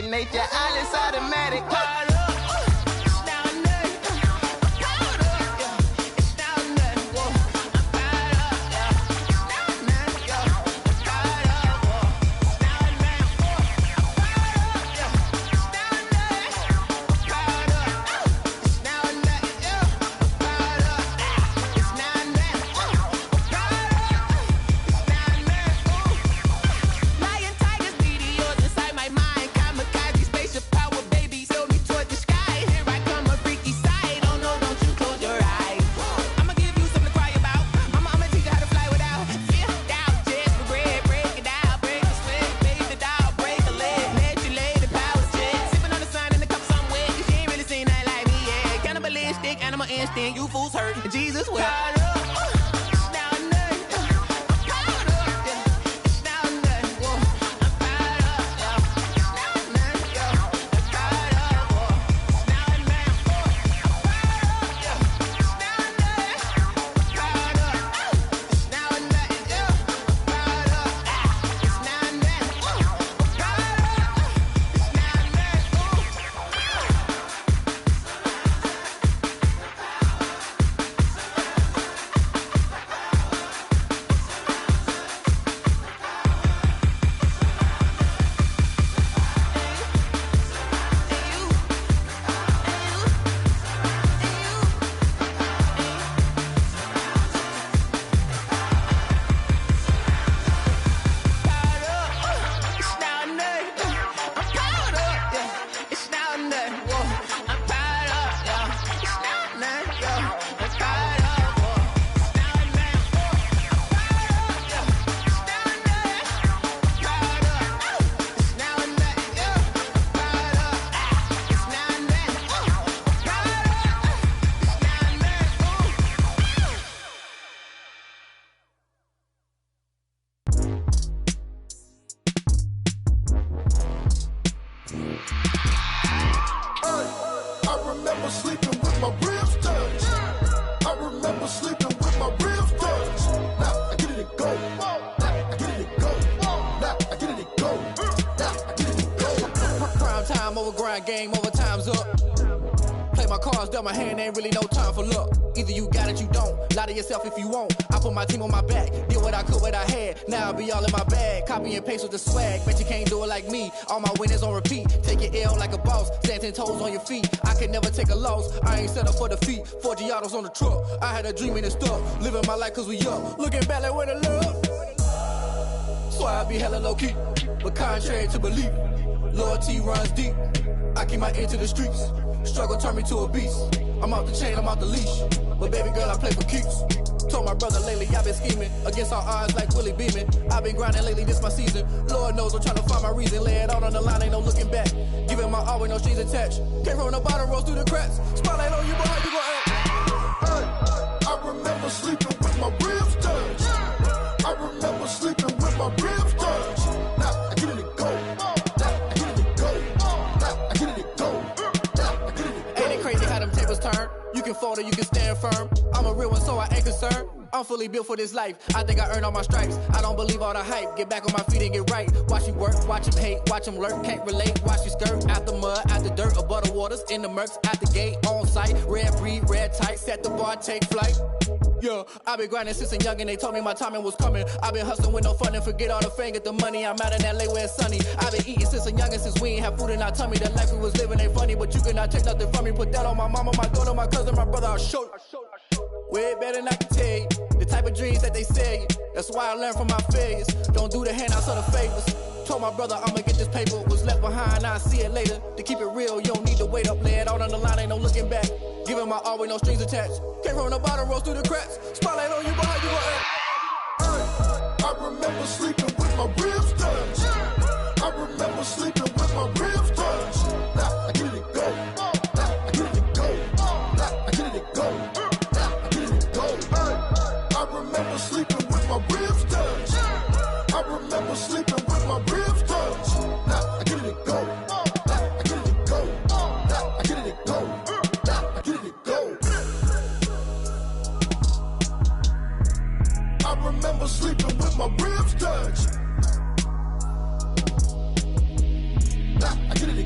second nature. All is automatic. You fools hurt. Jesus will. Game over, time's up. Play my cards, dealt my hand, ain't really no time for luck. Either you got it, you don't. Lie to yourself if you won't. I put my team on my back, did what I could, what I had. Now I'll be all in my bag, copy and paste with the swag. Bet you can't do it like me. All my winners on repeat. Take your L like a boss, stand 10 toes on your feet. I can never take a loss, I ain't set up for defeat. 4 Giottos on the truck, I had a dream and it's stuck. Living my life cause we up, looking back like where the love. So I be hella low key, but contrary to belief, loyalty runs deep. I keep my ear to the streets. Struggle turned me to a beast. I'm off the chain, I'm off the leash. But baby girl, I play for keeps. Told my brother lately, I've been scheming against all odds like Willie Beeman. I've been grinding lately, this my season. Lord knows I'm trying to find my reason. Lay it out on the line, ain't no looking back. Giving my all with no strings attached. Came from the bottom, rose through the cracks. Spotlight on you, boy, how you gon' act? I remember sleeping with my ribs touched. I remember sleeping with my ribs touched. Now I get it and go. Turn. You can fold or you can stand firm. I'm a real one, so I ain't concerned. I'm fully built for this life. I think I earned all my stripes. I don't believe all the hype. Get back on my feet and get right. Watch you work, watch him hate, watch him lurk. Can't relate, watch you skirt. Out the mud, out the dirt, above the waters, in the murks, out the gate, on site. Red breed, red tight, set the bar, take flight. Yeah, I've been grinding since a young and they told me my timing was coming. I've been hustling with no fun and forget all the fame, get the money. I'm out in LA where it's sunny. I've been eating since a young and since we ain't have food in our tummy. The life we was living ain't funny, but you cannot take nothing from me. Put that on my mama, my daughter, my cousin, my brother, I'll show you. Way better than I can tell you. The type of dreams that they sell you. That's why I learned from my failures. Don't do the handouts or the favors. Told my brother I'ma get this paper. Was left behind, I'll see it later. To keep it real, you don't need to wait up. Lay it out on the line, ain't no looking back. Giving my all with no strings attached. Came from the bottom, rose through the cracks. Spotlight on you, boy, how you gon' act? I remember sleeping with my ribs touched. I remember sleeping with my ribs touched. Now I get it and go. Now I get it and go. Now I get it and go. Now I get it and go. I remember sleeping with my ribs touched. I remember sleeping with my ribs touched. Now I get it and go. Now I get it and go. Now I get it and go. Now I get it and go. I remember sleeping with my ribs touched. Now I get it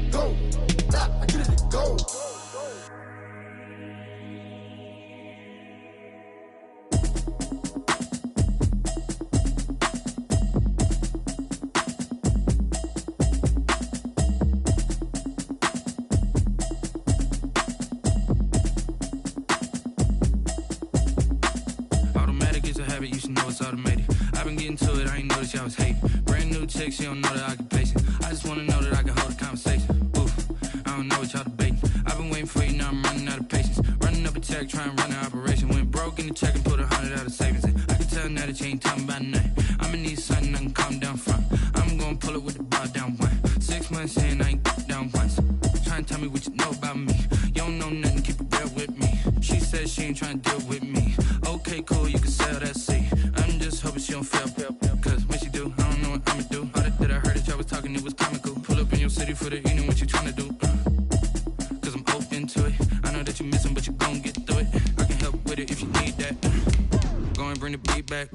habit, you should know it's automated. I've been getting to it, I ain't noticed y'all was hating. Brand new chick, she don't know that I can patient. I just wanna know that I can hold a conversation. Oof, I don't know what y'all debating. I've been waiting for you, now I'm running out of patience. Running up a check, trying to run an operation. Went broke in the check and put 100 out of savings in. I can tell now that you ain't talking about nothing. I'ma need something I can calm down from. I'm gonna pull it with the bar down one. 6 months in, I ain't down once. Trying to tell me what you know about me. You don't know nothing, keep it real with me. She said she ain't trying to deal with me. Okay, cool, you can sell that seat. I'm just hoping she don't fail. Cause when she do, I don't know what I'ma do. All that I heard that y'all was talking, it was comical. Pull up in your city for the evening, what you trying to do? Cause I'm open to it. I know that you missing, but you gon' get through it. I can help with it if you need that. Go and bring the beat back.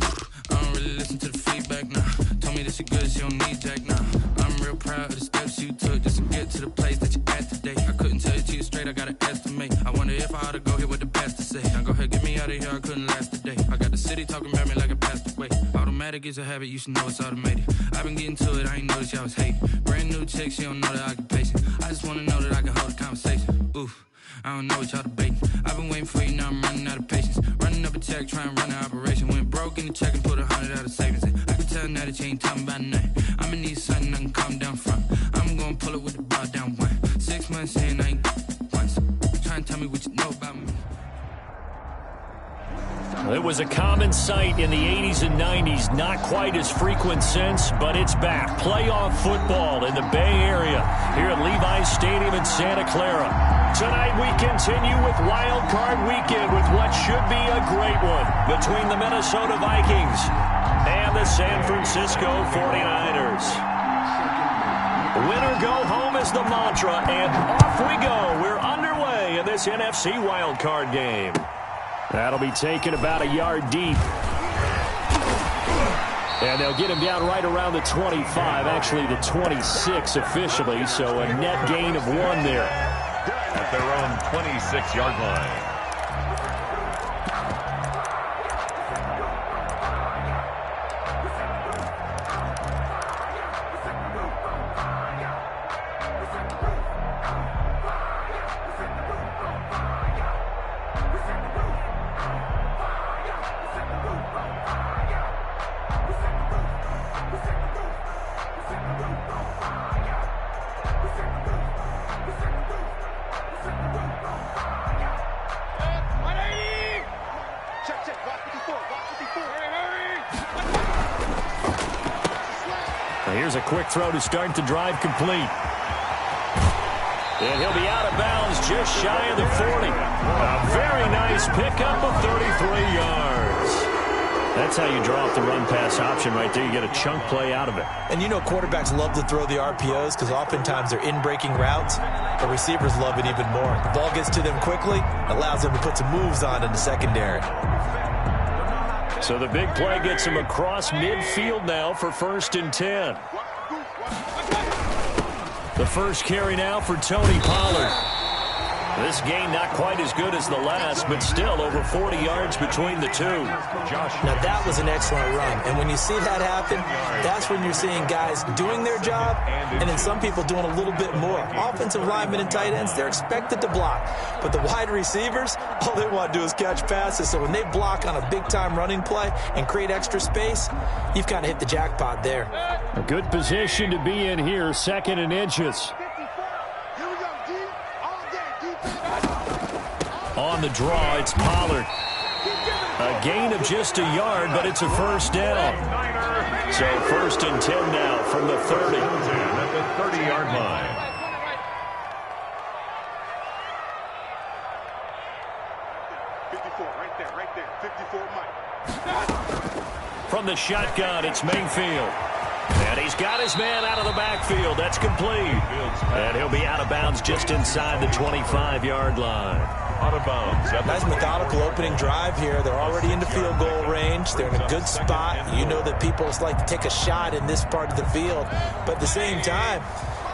I don't really listen to the feedback, nah. Told me that she good, she don't need Jack, nah. I'm real proud of the steps you took just to get to the place that you at today. I couldn't tell you to you straight, I gotta estimate. I wonder if I ought to go here with the pastor say. Now go ahead, get me out of here, I couldn't last a day. I got the city talking about me like a passed away. Automatic is a habit, you should know it's automated. I've been getting to it, I ain't noticed y'all was hating. Brand new chick, she don't know that I can patient. I just wanna know that I can hold a conversation. Oof, I don't know what y'all debating. I've been waiting for you, now I'm running out of patience. Running up a check, trying to run an operation. Went broke in the check and put 100 out of savings in. I can tell now that you ain't talking about nothing. I'ma need something I can calm down from. I'm gonna pull it with the bar down one. 6 months in, I ain't once. Trying to tell me what you know about me. It was a common sight in the 80s and 90s, not quite as frequent since, but it's back. Playoff football in the Bay Area here at Levi's Stadium in Santa Clara. Tonight we continue with Wild Card Weekend with what should be a great one between the Minnesota Vikings and the San Francisco 49ers. Winner go home is the mantra, and off we go. We're underway in this NFC Wild Card game. That'll be taken about a yard deep. And they'll get him down right around the 25, actually the 26 officially, so a net gain of 1 there. At their own 26-yard line. Here's a quick throw to start the drive complete. And he'll be out of bounds just shy of the 40. A very nice pickup of 33 yards. That's how you draw up the run-pass option right there. You get a chunk play out of it. And you know quarterbacks love to throw the RPOs because oftentimes they're in-breaking routes. But receivers love it even more. The ball gets to them quickly, allows them to put some moves on in the secondary. So the big play gets him across midfield now for 1st and 10. The first carry now for Tony Pollard. This gain not quite as good as the last, but still over 40 yards between the two. Now that was an excellent run, and when you see that happen, that's when you're seeing guys doing their job, and then some people doing a little bit more. Offensive linemen and tight ends, they're expected to block, but the wide receivers, all they want to do is catch passes, so when they block on a big-time running play and create extra space, you've kind of hit the jackpot there. A good position to be in here, 2nd and inches. On the draw, it's Pollard. A gain of just a yard, but it's a first down. So 1st and 10 now from the 30. At the 30-yard line. From the shotgun, it's Mayfield. And he's got his man out of the backfield. That's complete. And he'll be out of bounds just inside the 25-yard line. Out of bounds. Nice methodical opening drive here. They're already into field goal range. They're in a good spot. You know that people like to take a shot in this part of the field. But at the same time,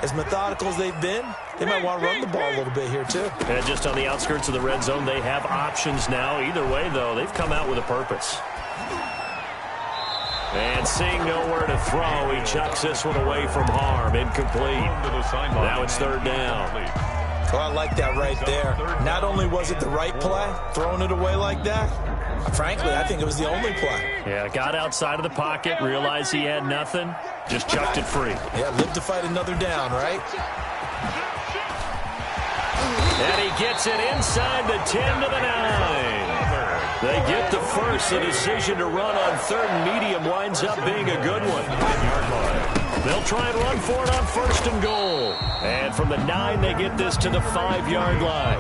as methodical as they've been, they might want to run the ball a little bit here too. And just on the outskirts of the red zone, they have options now. Either way, though, they've come out with a purpose. And seeing nowhere to throw, he chucks this one away from harm. Incomplete. Now it's 3rd down. Oh, I like that right there. Not only was it the right play, throwing it away like that, Frankly, I think it was the only play. Yeah, got outside of the pocket, realized he had nothing, just chucked it free. Yeah, live to fight another down, right? And he gets it inside the 10 to the 9. They get the first. The decision to run on third and medium winds up being a good one. They'll try and run for it on first and goal. And from the 9, they get this to the 5-yard line.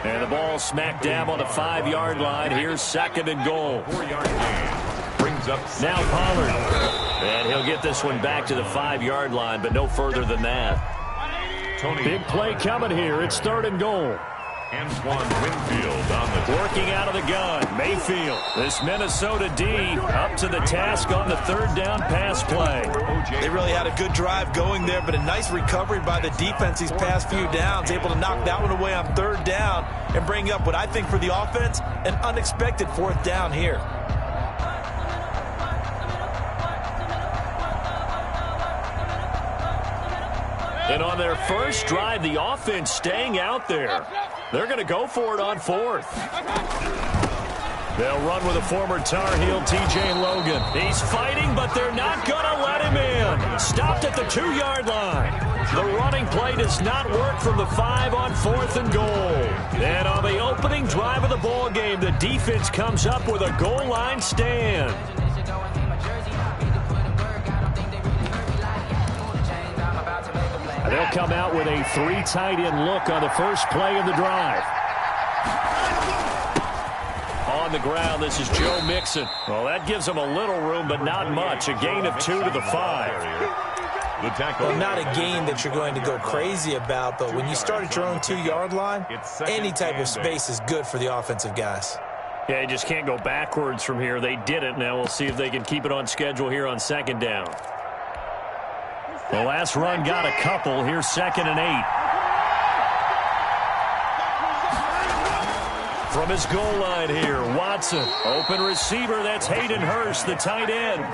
And the ball smack dab on the 5-yard line. Here's second and goal. 4-yard gain. Brings up now Pollard. And he'll get this one back to the 5-yard line, but no further than that. Big play coming here. It's third and goal. Antoine Winfield on the working out of the gun. Mayfield, this Minnesota D, up to the task on the third down pass play. They really had a good drive going there, but a nice recovery by the defense these past few downs, able to knock that one away on third down and bring up what I think for the offense, an unexpected fourth down here. And on their first drive, the offense staying out there. They're going to go for it on fourth. They'll run with a former Tar Heel, T.J. Logan. He's fighting, but they're not going to let him in. Stopped at the 2-yard line. The running play does not work from the 5 on fourth and goal. And on the opening drive of the ball game, the defense comes up with a goal line stand. They'll come out with a 3 tight end look on the first play of the drive. On the ground, this is Joe Mixon. Well, that gives them a little room, but not much. A gain of 2 to the 5. Well, not a gain that you're going to go crazy about, but when you start at your own 2-yard line, any type of space is good for the offensive guys. Yeah, you just can't go backwards from here. They did it. Now we'll see if they can keep it on schedule here on second down. The last run got a couple. Here's second and 8. From his goal line here, Watson. Open receiver, that's Hayden Hurst, the tight end.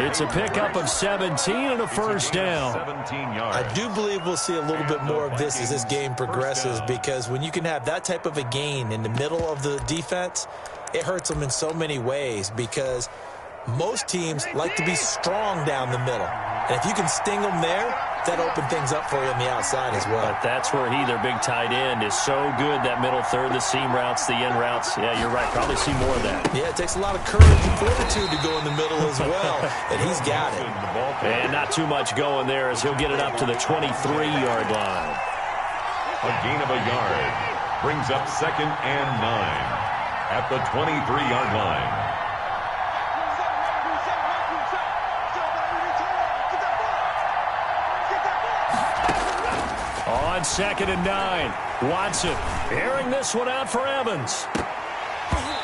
It's a pickup of 17 and a first down. I do believe we'll see a little bit more of this as this game progresses, because when you can have that type of a gain in the middle of the defense, it hurts them in so many ways, because most teams like to be strong down the middle. And if you can sting them there, that opens things up for you on the outside as well. But that's where their big tight end, is so good, that middle third, the seam routes, the in routes. Yeah, you're right. Probably see more of that. Yeah, it takes a lot of courage and fortitude to go in the middle as well. And he's got it. And not too much going there, as he'll get it up to the 23-yard line. A gain of a yard. Brings up second and 9 at the 23-yard line. On second and 9, Watson airing this one out for Evans.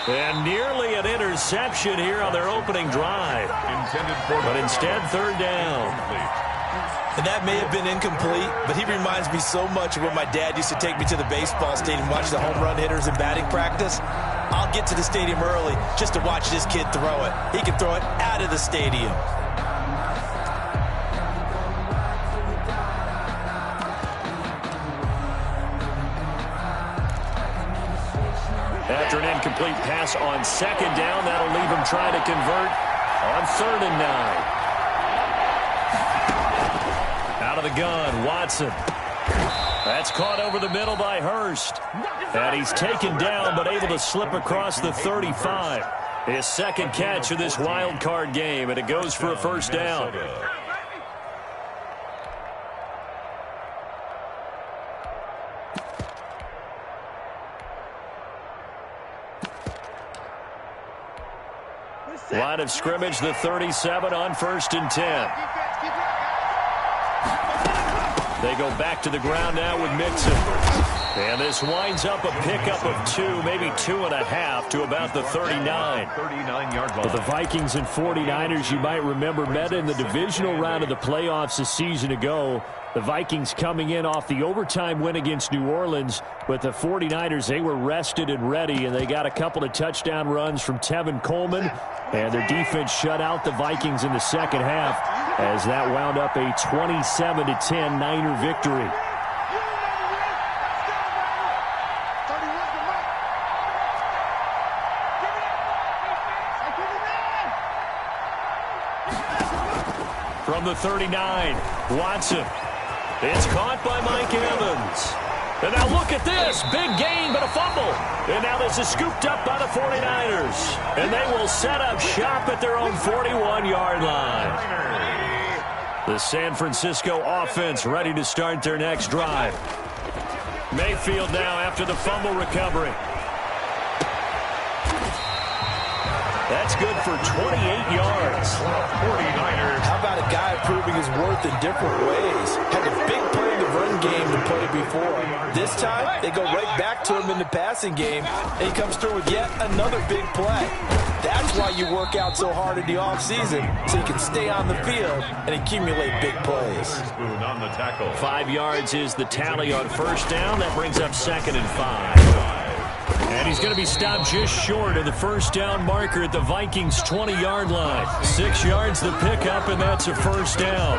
And nearly an interception here on their opening drive. But instead, third down. And that may have been incomplete, but he reminds me so much of when my dad used to take me to the baseball stadium and watch the home run hitters in batting practice. I'll get to the stadium early just to watch this kid throw it. He can throw it out of the stadium. After an incomplete pass on second down, that'll leave him trying to convert on third and 9. Out of the gun, Watson. That's caught over the middle by Hurst. And he's taken down, but able to slip across the 35. His second catch of this wild card game, and it goes for a first down. Line of scrimmage, the 37 on first and 10. They go back to the ground now with Mixon. And this winds up a pickup of 2, maybe 2.5 to about the 39. 39-yard line. But the Vikings and 49ers, you might remember, met in the divisional round of the playoffs a season ago. The Vikings coming in off the overtime win against New Orleans, but the 49ers, they were rested and ready, and they got a couple of touchdown runs from Tevin Coleman, and their defense shut out the Vikings in the second half as that wound up a 27-10 Niner victory. From the 39, Watson. It's caught by Mike Evans. And now look at this. Big gain, but a fumble. And now this is scooped up by the 49ers. And they will set up shop at their own 41-yard line. The San Francisco offense ready to start their next drive. Mayfield now after the fumble recovery. That's good for 28 yards. 49ers. How about a guy proving his worth in different ways? Had a big play in the run game to play before. This time, they go right back to him in the passing game, and he comes through with yet another big play. That's why you work out so hard in the offseason, so you can stay on the field and accumulate big plays. On the tackle. 5 yards is the tally on first down. That brings up 2nd and 5. And he's going to be stopped just short of the first down marker at the Vikings' 20-yard line. 6 yards the pickup, and that's a first down.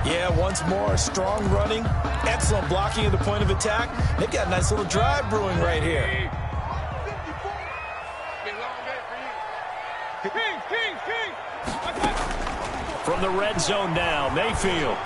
Yeah, once more, strong running, excellent blocking at the point of attack. They've got a nice little drive brewing right here. From the red zone now, Mayfield.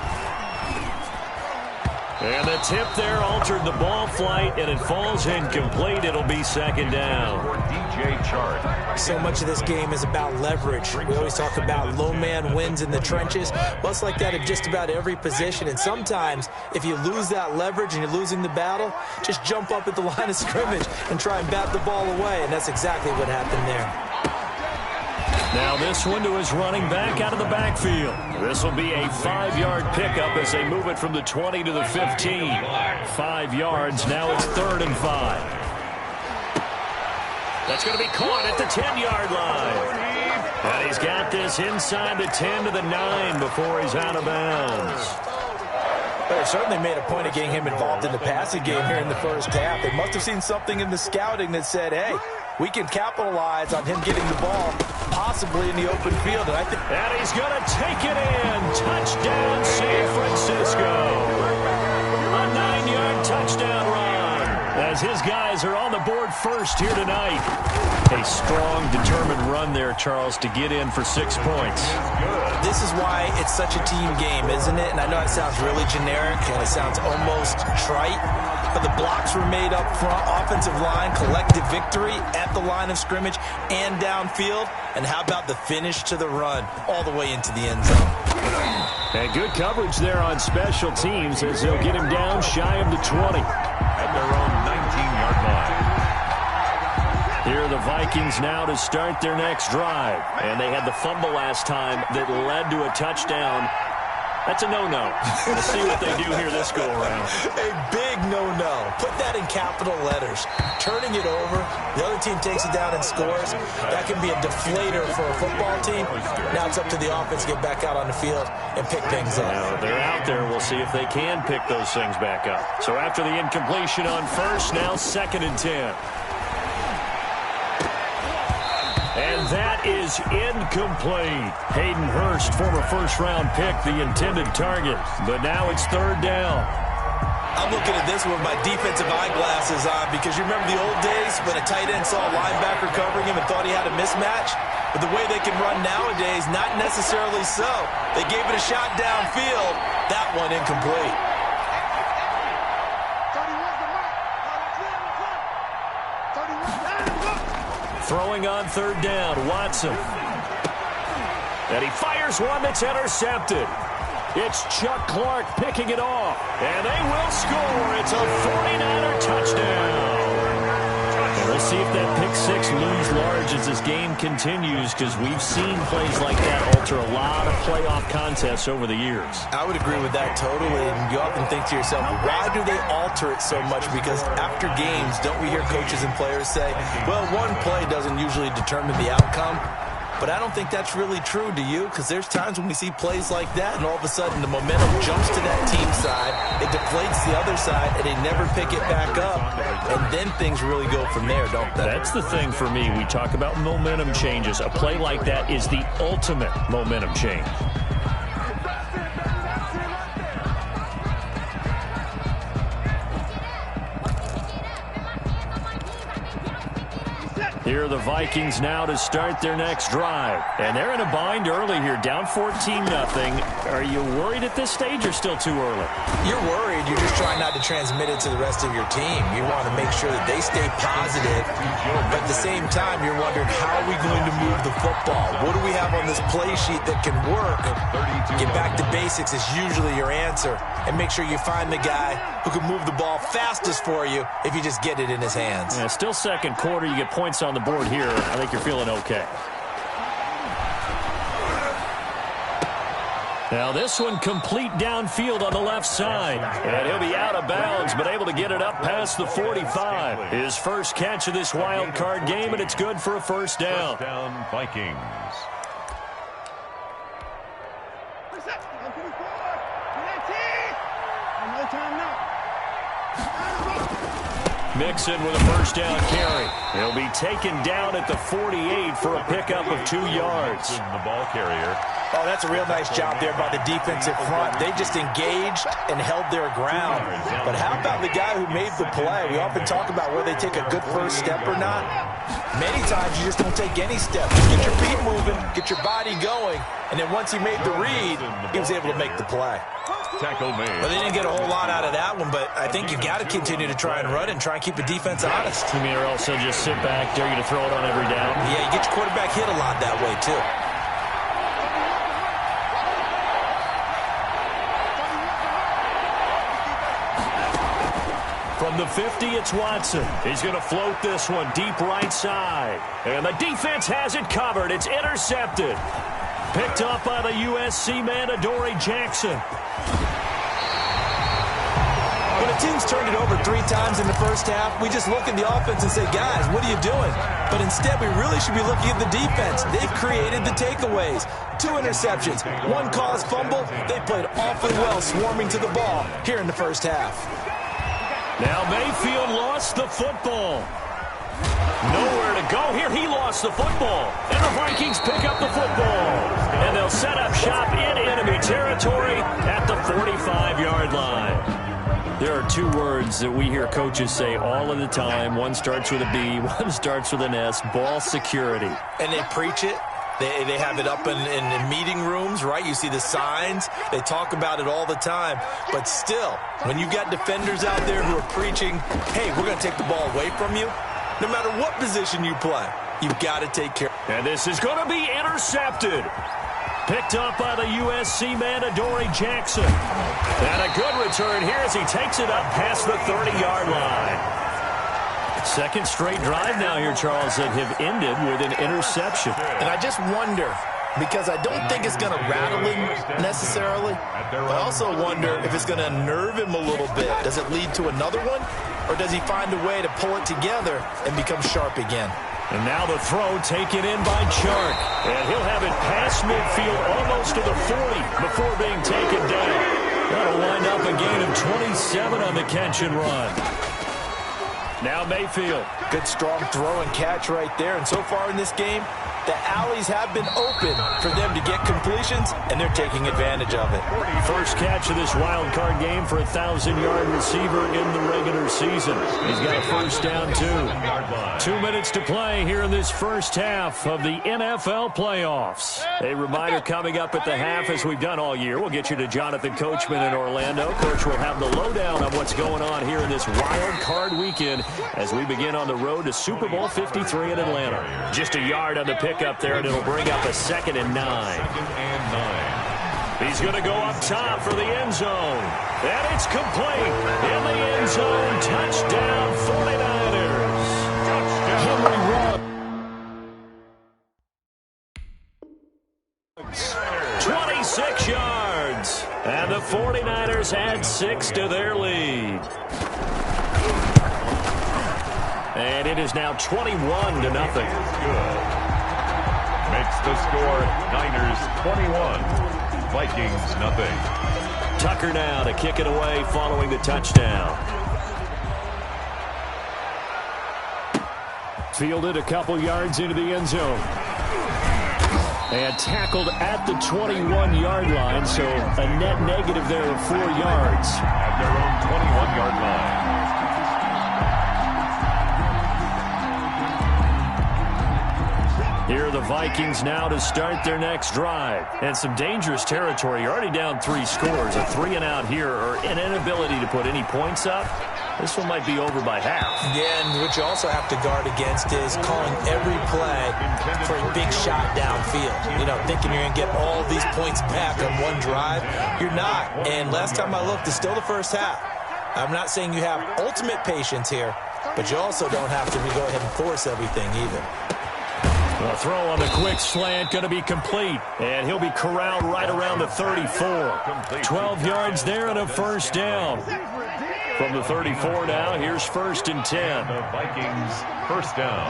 And the tip there altered the ball flight, and it falls incomplete. It'll be 2nd down. For DJ Chark. So much of this game is about leverage. We always talk about low man wins in the trenches. Well, it's like that at just about every position. And sometimes, if you lose that leverage and you're losing the battle, just jump up at the line of scrimmage and try and bat the ball away. And that's exactly what happened there. Now this one to his running back out of the backfield. This will be a 5-yard pickup as they move it from the 20 to the 15. 5 yards. Now it's 3rd and 5. That's going to be caught at the 10-yard line. And he's got this inside the 10 to the 9 before he's out of bounds. But they certainly made a point of getting him involved in the passing game here in the first half. They must have seen something in the scouting that said, hey, we can capitalize on him getting the ball possibly in the open field. And he's going to take it in. Touchdown, San Francisco. A 9-yard touchdown run as his guys are on the board first here tonight. A strong, determined run there, Charles, to get in for 6 points. This is why it's such a team game, isn't it? And I know it sounds really generic and it sounds almost trite, but the blocks were made up front, offensive line, collective victory at the line of scrimmage and downfield. And how about the finish to the run all the way into the end zone? And good coverage there on special teams as they'll get him down shy of the 20. At their own 19-yard line. Here are the Vikings now to start their next drive. And they had the fumble last time that led to a touchdown. That's a no-no. We'll see what they do here this go-around. A big no-no. Put that in capital letters. Turning it over, the other team takes it down and scores. That can be a deflator for a football team. Now it's up to the offense to get back out on the field and pick things up. Now they're out there. We'll see if they can pick those things back up. So after the incompletion on first, now 2nd and 10. And that is incomplete. Hayden Hurst, former first-round pick, the intended target. But now it's 3rd down. I'm looking at this with my defensive eyeglasses on because you remember the old days when a tight end saw a linebacker covering him and thought he had a mismatch? But the way they can run nowadays, not necessarily so. They gave it a shot downfield. That one incomplete. Throwing on 3rd down, Watson. And he fires one that's intercepted. It's Chuck Clark picking it off. And they will score. It's a 49er touchdown. And we'll see if that pick six looms large as this game continues, because we've seen plays like that alter a lot of playoff contests over the years. I would agree with that totally. And you often think to yourself, why do they alter it so much? Because after games, don't we hear coaches and players say, well, one play doesn't usually determine the outcome? But I don't think that's really true, do you? Because there's times when we see plays like that, and all of a sudden the momentum jumps to that team side, it deflates the other side, and they never pick it back up. And then things really go from there, don't they? That's the thing for me. We talk about momentum changes. A play like that is the ultimate momentum change. Here are the Vikings now to start their next drive. And they're in a bind early here, down 14-0. Are you worried at this stage or still too early? You're worried. You're just trying not to transmit it to the rest of your team. You want to make sure that they stay positive. But at the same time, you're wondering, how are we going to move the football? What do we have on this play sheet that can work? Get back to basics is usually your answer. And make sure you find the guy who can move the ball fastest for you if you just get it in his hands. Yeah, still second quarter. You get points on the board here. I think you're feeling okay. Now this one complete downfield on the left side. And he'll be out of bounds, but able to get it up past the 45. His first catch of this wild card game, and it's good for a first down. First down, Vikings. Mixon with a first down carry. He'll be taken down at the 48 for a pickup of 2 yards. The ball carrier. Oh, that's a real nice job there by the defensive front. They just engaged and held their ground. But how about the guy who made the play? We often talk about whether they take a good first step or not. Many times you just don't take any steps. Get your feet moving, get your body going, and then once he made the read, he was able to make the play. Tackle made. But they didn't get a whole lot out of that one, but I think you got to continue to try and run and try and keep the defense honest. You mean or also just sit back, dare you to throw it on every down? Yeah, you get your quarterback hit a lot that way, too. From the 50, it's Watson. He's going to float this one deep right side. And the defense has it covered. It's intercepted. Picked up by the USC man, Adoree Jackson. When a team's turned it over 3 times in the first half, we just look at the offense and say, guys, what are you doing? But instead, we really should be looking at the defense. They've created the takeaways. 2 interceptions, 1 caused fumble. They played awfully well swarming to the ball here in the first half. Now Mayfield lost the football. Nowhere to go here. He lost the football. And the Vikings pick up the football. And they'll set up shop in enemy territory at the 45-yard line. There are 2 words that we hear coaches say all of the time. One starts with a B, one starts with an S. Ball security. And they preach it. They have it up in meeting rooms, right? You see the signs. They talk about it all the time. But still, when you've got defenders out there who are preaching, hey, we're going to take the ball away from you, no matter what position you play, you've got to take care. And this is going to be intercepted. Picked up by the USC man, Adoree Jackson. And a good return here as he takes it up past the 30-yard line. Second straight drive now here, Charles, that have ended with an interception. And I just wonder, because I don't think it's going to rattle him necessarily, but I also wonder if it's going to unnerve him a little bit. Does it lead to another one, or does he find a way to pull it together and become sharp again? And now the throw taken in by Chark. And he'll have it past midfield almost to the 40 before being taken down. That'll wind up a gain of 27 on the catch and run. Now Mayfield. Good strong throw and catch right there. And so far in this game, the alleys have been open for them to get completions, and they're taking advantage of it. First catch of this wild card game for a 1,000-yard receiver in the regular season. He's got a first down, too. 2 minutes to play here in this first half of the NFL playoffs. A reminder coming up at the half, as we've done all year. We'll get you to Jonathan Coachman in Orlando. Coach will have the lowdown on what's going on here in this wild card weekend as we begin on the road to Super Bowl 53 in Atlanta. Just a yard on the pick up there, and it'll bring up a 2nd and 9. He's going to go up top for the end zone. And it's complete. In the end zone, touchdown 49ers. Henry Ruggs. 26 yards. And the 49ers add 6 to their lead. And it is now 21-0. Makes the score Niners 21, Vikings nothing. Tucker now to kick it away following the touchdown. Fielded a couple yards into the end zone. And tackled at the 21-yard line, so a net negative there of 4 yards. At their own 21-yard line. Here are the Vikings now to start their next drive. And some dangerous territory. You're already down 3 scores. A 3-and-out here, or an inability to put any points up. This one might be over by half. Yeah, and what you also have to guard against is calling every play for a big shot downfield. You know, thinking you're going to get all these points back on one drive. You're not. And last time I looked, it's still the first half. I'm not saying you have ultimate patience here, but you also don't have to go ahead and force everything either. The throw on the quick slant going to be complete, and he'll be corralled right around the 34. 12 yards there and a first down. From the 34 now, here's 1st and 10. The Vikings first down.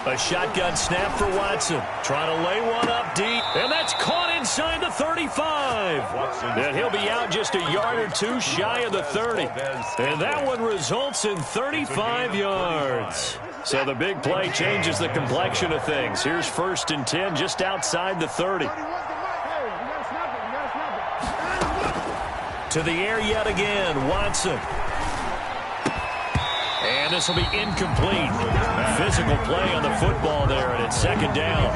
A shotgun snap for Watson. Trying to lay one up deep. And that's caught inside the 35. And he'll be out just a yard or two shy of the 30. And that one results in 35 yards. So the big play changes the complexion of things. Here's 1st and 10 just outside the 30. To the air yet again, Watson. And this will be incomplete. Physical play on the football there, and it's 2nd down.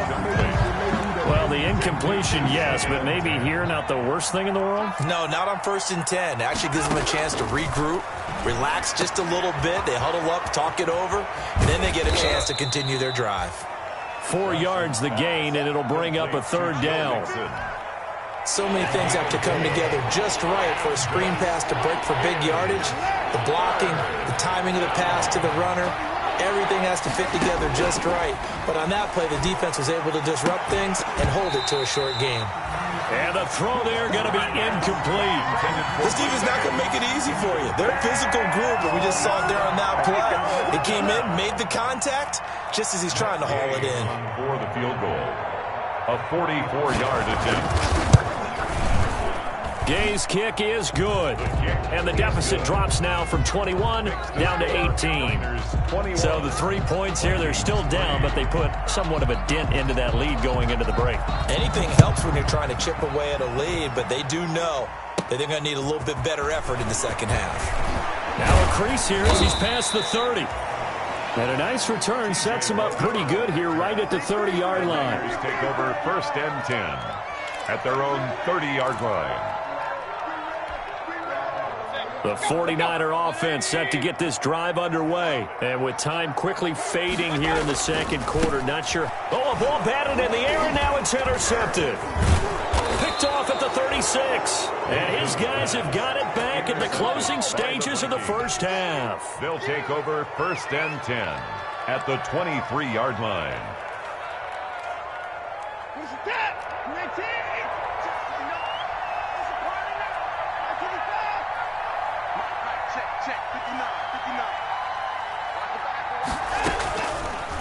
Well, the incompletion, yes, but maybe here not the worst thing in the world? No, not on 1st and 10. It actually gives them a chance to regroup, relax just a little bit. They huddle up, talk it over, and then they get a chance to continue their drive. 4 yards the gain, and it'll bring up a 3rd down. So many things have to come together just right for a screen pass to break for big yardage. The blocking, the timing of the pass to the runner, everything has to fit together just right. But on that play, the defense was able to disrupt things and hold it to a short game. And the throw there going to be incomplete. This defense not going to make it easy for you. They're a physical group, but we just saw it there on that play. It came in, made the contact, just as he's trying to haul it in. For the field goal, a 44-yard attempt. Gay's kick is good. And the deficit drops now from 21 down to 18. So the 3 points here, they're still down, but they put somewhat of a dent into that lead going into the break. Anything helps when you're trying to chip away at a lead, but they do know that they're going to need a little bit better effort in the second half. Now a crease here as he's past the 30. And a nice return sets him up pretty good here right at the 30-yard line. Take over 1st and 10 at their own 30-yard line. The 49er offense set to get this drive underway. And with time quickly fading here in the 2nd quarter, not sure. Oh, a ball batted in the air, and now it's intercepted. Picked off at the 36. And his guys have got it back at the closing stages of the first half. They'll take over 1st and 10 at the 23-yard line.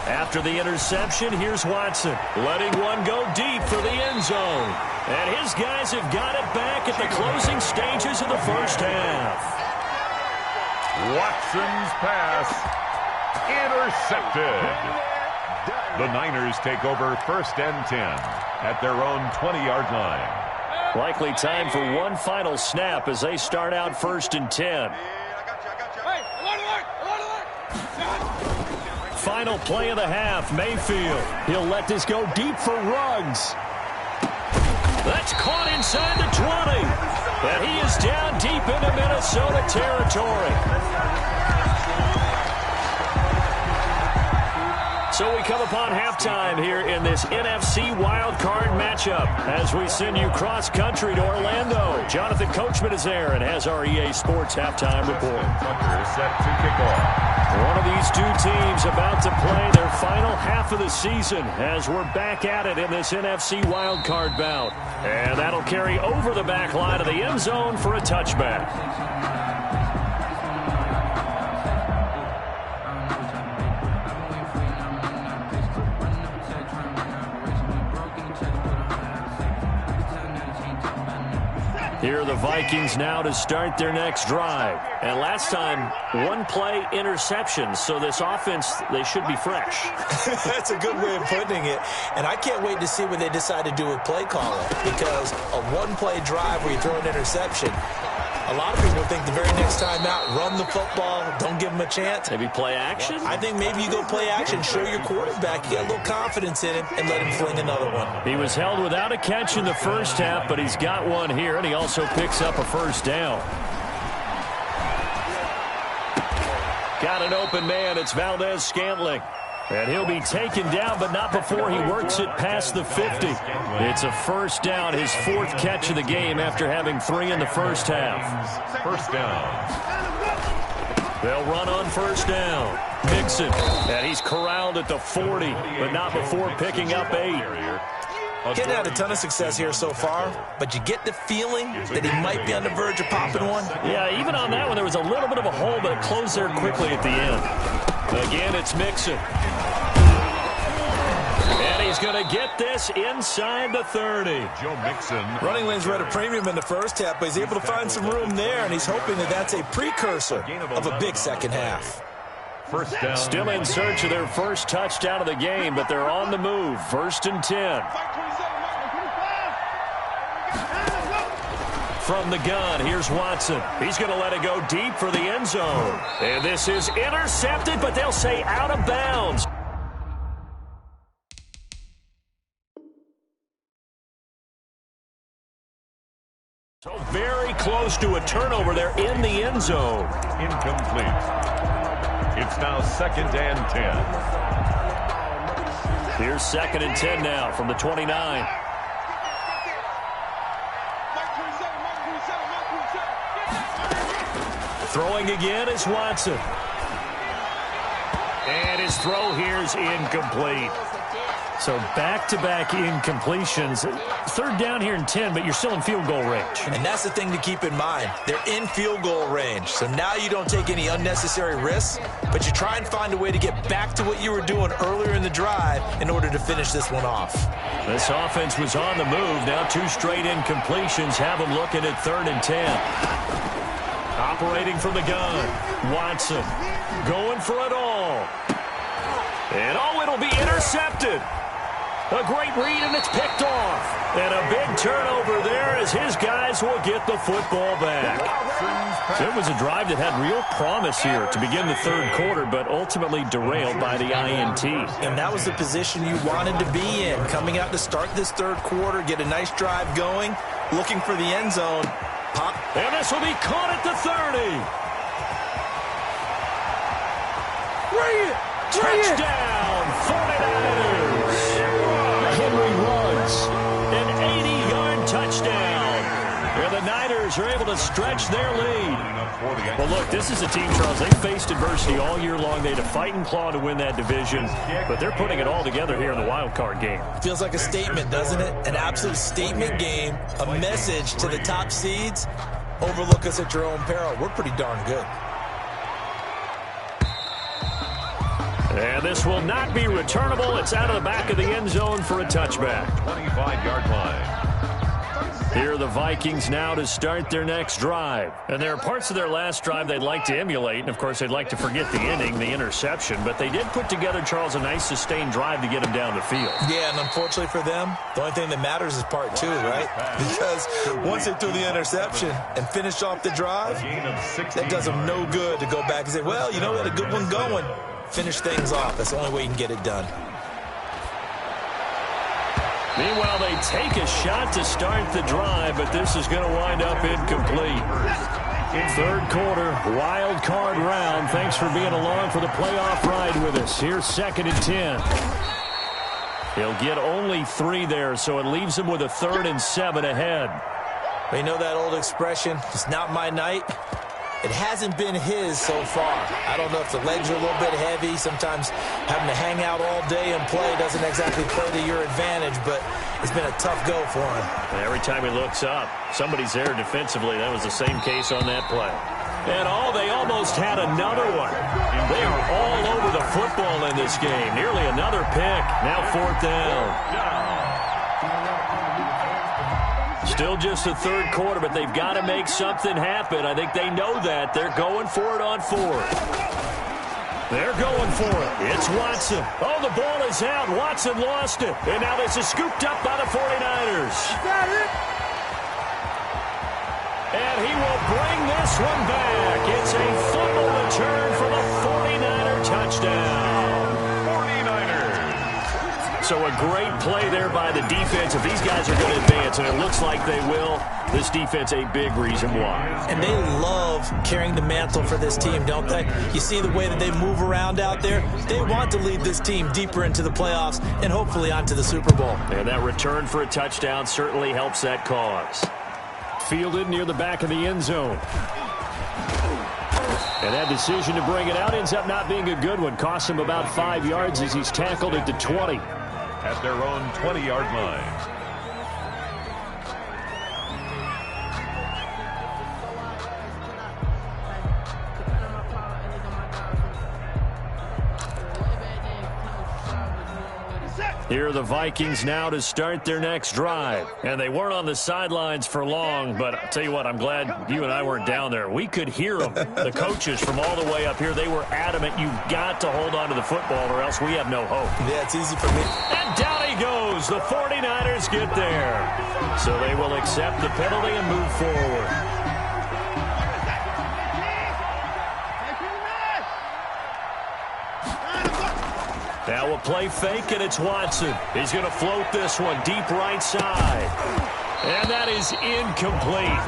After the interception, here's Watson, letting one go deep for the end zone. And his guys have got it back at the closing stages of the first half. Watson's pass intercepted. The Niners take over 1st and 10 at their own 20-yard line. Likely time for one final snap as they start out 1st and 10. Final play of the half, Mayfield. He'll let this go deep for Ruggs. That's caught inside the 20. And he is down deep into Minnesota territory. So we come upon halftime here in this NFC wildcard matchup as we send you cross-country to Orlando. Jonathan Coachman is there and has our EA Sports halftime report. Set to kick off. One of these two teams about to play their final half of the season as we're back at it in this NFC wildcard bout. And that'll carry over the back line of the end zone for a touchback. Here are the Vikings now to start their next drive. And last time, one play interception. So this offense, they should be fresh. That's a good way of putting it. And I can't wait to see what they decide to do with play calling. Because a one-play drive where you throw an interception, A lot of people think the very next time out, run the football, don't give him a chance. Maybe play action? I think maybe you go play action, show your quarterback, you got a little confidence in him, and let him fling another one. He was held without a catch in the first half, but he's got one here, and he also picks up a first down. Got an open man. It's Valdez-Scantling. And he'll be taken down, but not before he works it past the 50. It's a first down, his fourth catch of the game after having 3 in the first half. First down. They'll run on first down. Mixon, and he's corralled at the 40, but not before picking up 8. Getting had a ton of success here so far, but you get the feeling that he might be on the verge of popping one. Yeah, even on that one, there was a little bit of a hole, but it closed there quickly at the end. Again, it's Mixon. And he's going to get this inside the 30. Joe Mixon. Running lanes were at a premium in the first half, but he's able to find some room there, and he's hoping that that's a precursor of a big second half. First down. Still in search of their first touchdown of the game, but they're on the move. 1st and 10. From the gun, here's Watson. He's going to let it go deep for the end zone. And this is intercepted, but they'll say out of bounds. So very close to a turnover there in the end zone. Incomplete. It's now 2nd and 10. Here's 2nd and 10 now from the 29. Throwing again is Watson. And his throw here is incomplete. So back-to-back incompletions. 3rd down here in 10, but you're still in field goal range. And that's the thing to keep in mind. They're in field goal range. So now you don't take any unnecessary risks, but you try and find a way to get back to what you were doing earlier in the drive in order to finish this one off. This offense was on the move. Now 2 straight incompletions have them looking at 3rd and 10. Operating from the gun. Watson going for it all. And it'll be intercepted. A great read, and it's picked off. And a big turnover there as his guys will get the football back. So it was a drive that had real promise here to begin the 3rd quarter, but ultimately derailed by the INT. And that was the position you wanted to be in. Coming out to start this 3rd quarter, get a nice drive going, looking for the end zone. Pop. And this will be caught at the 30. Touchdown, 49ers. Henry runs an 80-yard touchdown. And the Niners are able to stretch their lead. Well, look, this is a team, Charles. They faced adversity all year long. They had to fight and claw to win that division, but they're putting it all together here in the wild card game. Feels like a statement, doesn't it? An absolute statement game, a message to the top seeds. Overlook us at your own peril. We're pretty darn good. And this will not be returnable. It's out of the back of the end zone for a touchback. 25-yard line. Here are the Vikings now to start their next drive. And there are parts of their last drive they'd like to emulate. And, of course, they'd like to forget the ending, the interception. But they did put together, Charles, a nice sustained drive to get them down the field. Yeah, and unfortunately for them, the only thing that matters is part 2, right? Because once they threw the interception and finished off the drive, that does them no good to go back and say, well, you know, we had a good one going. Finish things off. That's the only way you can get it done. Meanwhile, they take a shot to start the drive, but this is going to wind up incomplete. 3rd quarter, wild card round. Thanks for being along for the playoff ride with us. Here's 2nd and 10. He'll get only 3 there, so it leaves him with a 3rd and 7 ahead. You know that old expression, it's not my night? It hasn't been his so far. I don't know if the legs are a little bit heavy. Sometimes having to hang out all day and play doesn't exactly play to your advantage, but it's been a tough go for him. And every time he looks up, somebody's there defensively. That was the same case on that play. And they almost had another one. They are all over the football in this game. Nearly another pick. Now 4th down. Still just the 3rd quarter, but they've got to make something happen. I think they know that. They're going for it on 4th. They're going for it. It's Watson. Oh, the ball is out. Watson lost it. And now this is scooped up by the 49ers. And he will bring this one back. It's a fumble return for the 49er touchdown. 49ers. So a great play there by the defense. If these guys are going to advance, and it looks like they will, this defense a big reason why. And they love carrying the mantle for this team, don't they? You see the way that they move around out there? They want to lead this team deeper into the playoffs and hopefully onto the Super Bowl. And that return for a touchdown certainly helps that cause. Fielded near the back of the end zone. And that decision to bring it out ends up not being a good one. Costs him about 5 yards as he's tackled at the 20. At their own 20-yard line. Here are the Vikings now to start their next drive. And they weren't on the sidelines for long, but I'll tell you what, I'm glad you and I weren't down there. We could hear them, the coaches from all the way up here. They were adamant, you've got to hold on to the football or else we have no hope. Yeah, it's easy for me. And down he goes. The 49ers get there. So they will accept the penalty and move forward. Now a play fake, and it's Watson. He's going to float this one deep right side. And that is incomplete.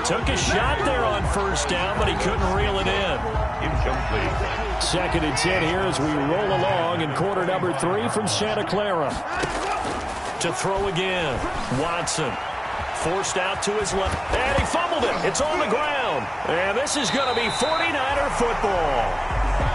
Took a shot there on first down, but he couldn't reel it in. Incomplete. 2nd and 10 here as we roll along in quarter number 3 from Santa Clara. To throw again. Watson. Forced out to his left. And he fumbled it. It's on the ground. And this is going to be 49er football.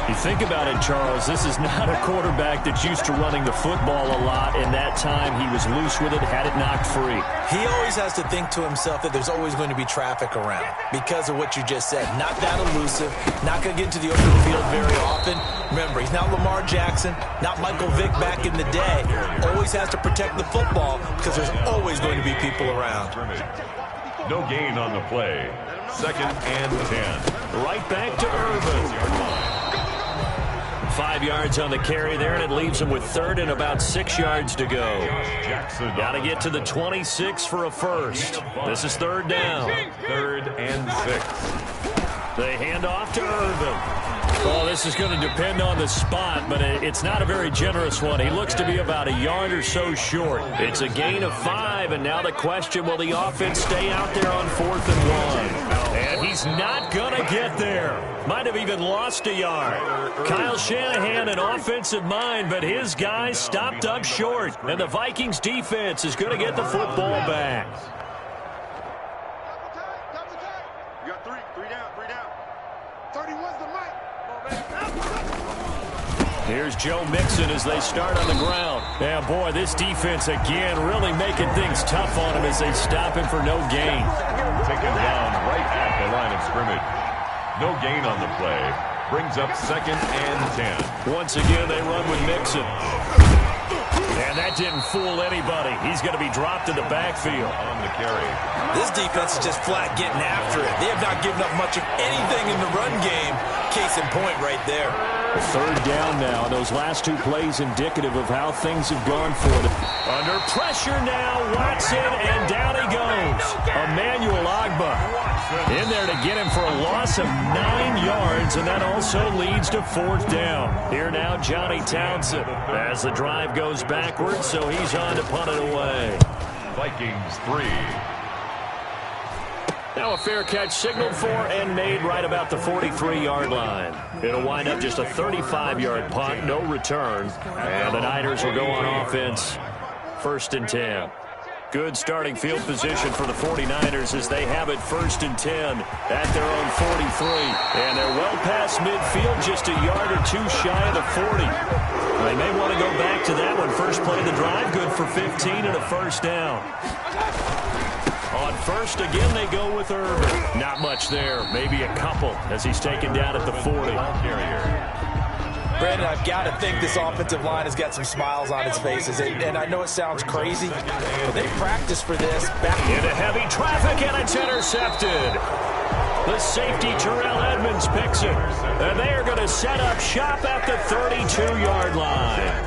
You think about it, Charles, this is not a quarterback that's used to running the football a lot, and that time he was loose with it, had it knocked free. He always has to think to himself that there's always going to be traffic around because of what you just said. Not that elusive, not going to get into the open field very often. Remember, he's not Lamar Jackson, not Michael Vick back in the day. Always has to protect the football because there's always going to be people around. No gain on the play. 2nd and 10. Right back to Irvin. 5 yards on the carry there, and it leaves him with 3rd and about 6 yards to go. Got to get to the 26 for a first. This is 3rd down. 3rd and 6. They hand off to Irvin. Oh, this is going to depend on the spot, but it's not a very generous one. He looks to be about a yard or so short. It's a gain of 5, and now the question, will the offense stay out there on 4th and 1? And he's not going to get there. Might have even lost a yard. Kyle Shanahan, an offensive mind, but his guys stopped up short. And the Vikings defense is going to get the football back. You got three down. 31's the mic. Here's Joe Mixon as they start on the ground. Yeah, boy, this defense again really making things tough on him as they stop him for no gain. Taken down right at the line of scrimmage. No gain on the play. Brings up 2nd and 10. Once again, they run with Mixon. And that didn't fool anybody. He's going to be dropped in the backfield. On the carry. This defense is just flat getting after it. They have not given up much of anything in the run game. Case in point right there. 3rd down now. Those last 2 plays indicative of how things have gone for them. Under pressure now, Watson, and down he goes. Emmanuel Ogbah in there to get him for a loss of 9 yards, and that also leads to 4th down. Here now, Johnny Townsend as the drive goes backwards, so he's on to punt it away. Vikings 3. Now a fair catch signaled for and made right about the 43-yard line. It'll wind up just a 35-yard punt, no return. And the Niners will go on offense, 1st and 10. Good starting field position for the 49ers as they have it 1st and 10 at their own 43. And they're well past midfield, just a yard or 2 shy of the 40. They may want to go back to that one. First play of the drive, good for 15 and a 1st down. On 1st, again, they go with Irvin. Not much there, maybe a couple as he's taken down at the 40. Brandon, I've got to think this offensive line has got some smiles on its faces. And I know it sounds crazy, but they practiced for this. Back into heavy traffic, and it's intercepted. The safety, Terrell Edmonds, picks it. And they are going to set up shop at the 32-yard line.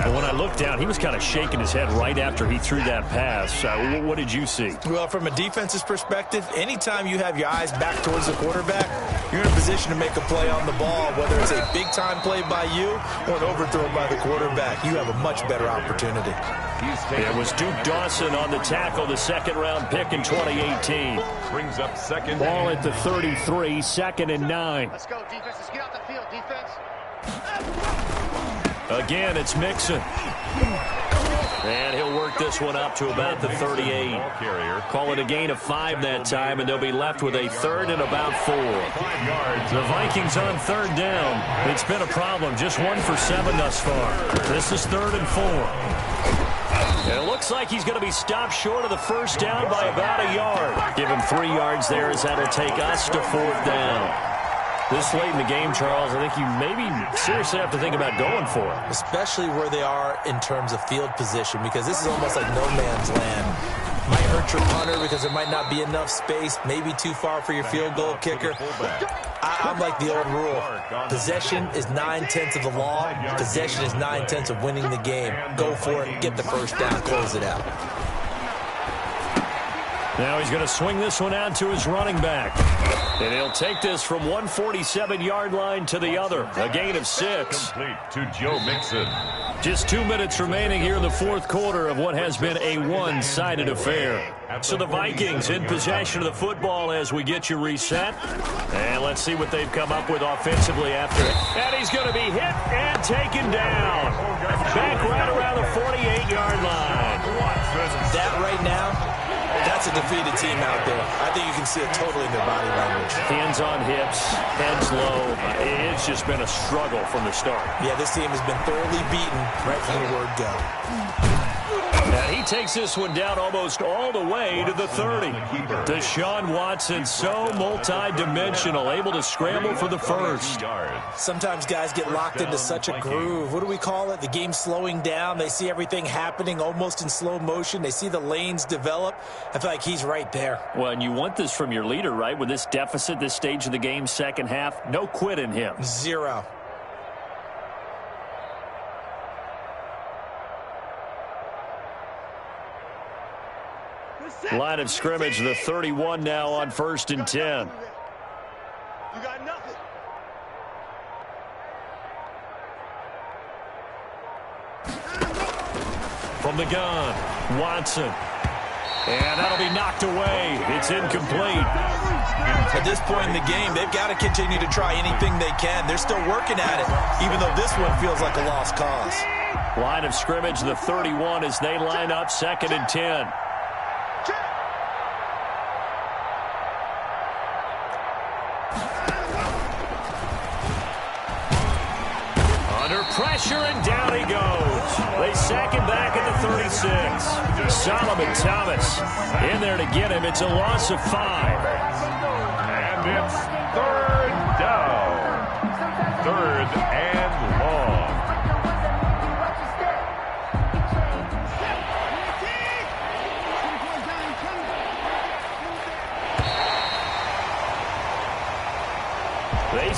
But when I looked down, he was kind of shaking his head right after he threw that pass. What did you see? Well, from a defense's perspective, anytime you have your eyes back towards the quarterback, you're in a position to make a play on the ball, whether it's a big-time play by you or an overthrow by the quarterback. You have a much better opportunity. It was Duke Dawson on the tackle, the second-round pick in 2018. Brings up second. Ball at the 33, 2nd and 9. Let's go, defense. Let's get out the field, defense. Again, it's Mixon. And he'll work this one up to about the 38. Call it a gain of 5 that time, and they'll be left with a 3rd and about 4. The Vikings on 3rd down. It's been a problem. Just 1 for 7 thus far. This is 3rd and 4. And it looks like he's going to be stopped short of the first down by about a yard. Give him 3 yards there, as that'll take us to 4th down. This late in the game, Charles, I think you maybe seriously have to think about going for it. Especially where they are in terms of field position, because this is almost like no man's land. Might hurt your punter because there might not be enough space, maybe too far for your field goal kicker. I'm like the old rule. Possession is 9/10 of the law. Possession is 9/10 of winning the game. Go for it, get the first down, close it out. Now he's going to swing this one out to his running back. And he'll take this from 147-yard line to the other. A gain of 6. Complete to Joe Mixon. Just 2 minutes remaining here in the 4th quarter of what has been a one-sided affair. So the Vikings in possession of the football as we get you reset. And let's see what they've come up with offensively after it. And he's going to be hit and taken down. Back right around the 48-yard line. That right now, that's a defeated team out there. I think you can see it totally in their body language. Hands on hips, heads low. It's just been a struggle from the start. Yeah, this team has been thoroughly beaten right from the word go. And he takes this one down almost all the way to the 30. Deshaun Watson, so multi-dimensional, able to scramble for the first. Sometimes guys get locked into such a groove. What do we call it? The game slowing down. They see everything happening almost in slow motion. They see the lanes develop. I feel like he's right there. Well, and you want this from your leader, right? With this deficit, this stage of the game, second half, no quit in him. 0. Line of scrimmage, the 31 now on 1st and 10. You got nothing. From the gun, Watson. And that'll be knocked away. It's incomplete. At this point in the game, they've got to continue to try anything they can. They're still working at it, even though this one feels like a lost cause. Line of scrimmage, the 31 as they line up 2nd and 10. Under pressure, and down he goes. They sack him back at the 36. Solomon Thomas in there to get him. It's a loss of 5. And it's 3rd down. 3rd and long. They